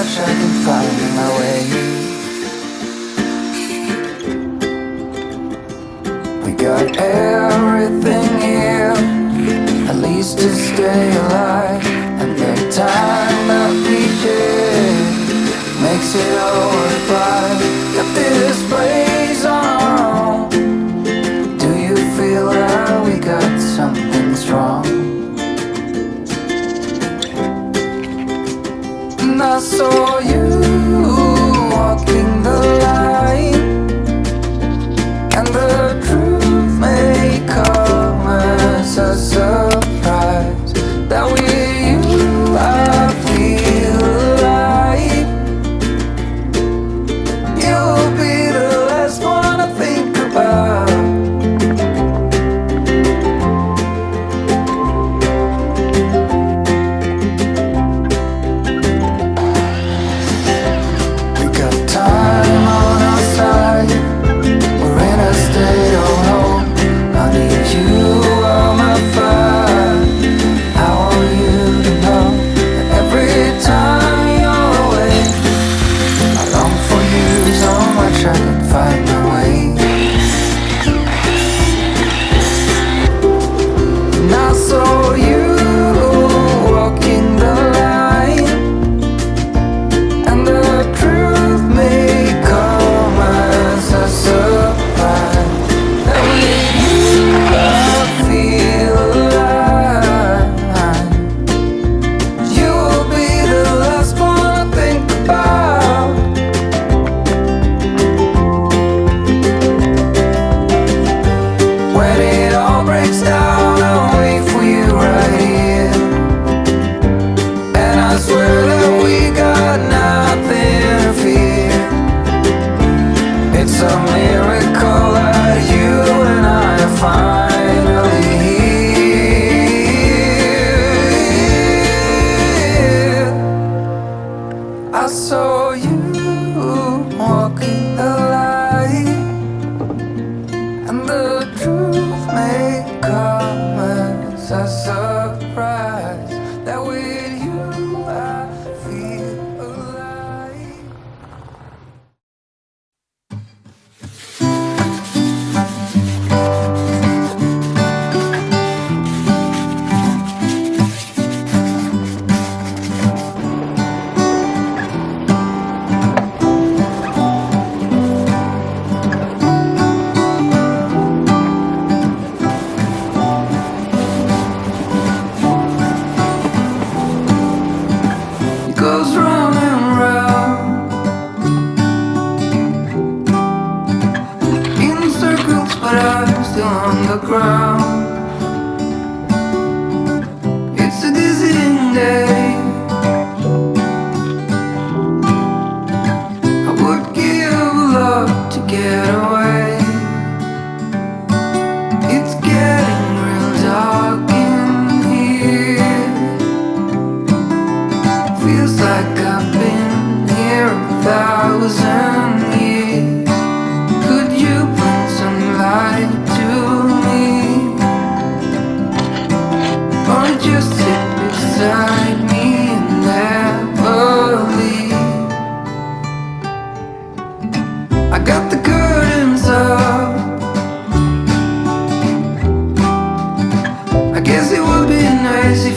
much I can find my way. We got everything here, at least to stay alive. And the time that we share makes it all worthwhile. Got this place on our own. Do you feel that we got something strong? And I saw you walking the line, and the truth may come as a surprise that with you I feel alive. You'll be the last one I think about. We got time on our side. We're in a state of hope. I need you on my fire. I want you to know that every time you're away, I long for you so much I can find my way. And I saw you walking the line, and the truth may come as a surprise that with you I feel alive. You'll be the last one I think about. When it all breaks down, I'll wait for you right here. And I swear that we got nothing to fear. It's a miracle that you and I are finally here. I saw you walking the line, and the truth may come as a surprise that with you I feel alive. It goes round and round in circles, but I'm still on the ground. It's a dizzying day. I would give a lot to get away. It's getting real dark in here. Feels like I've been here 1,000 years. Could you bring some light to me, or just sit beside me and never leave? I got the curtains up. I guess it would be nice if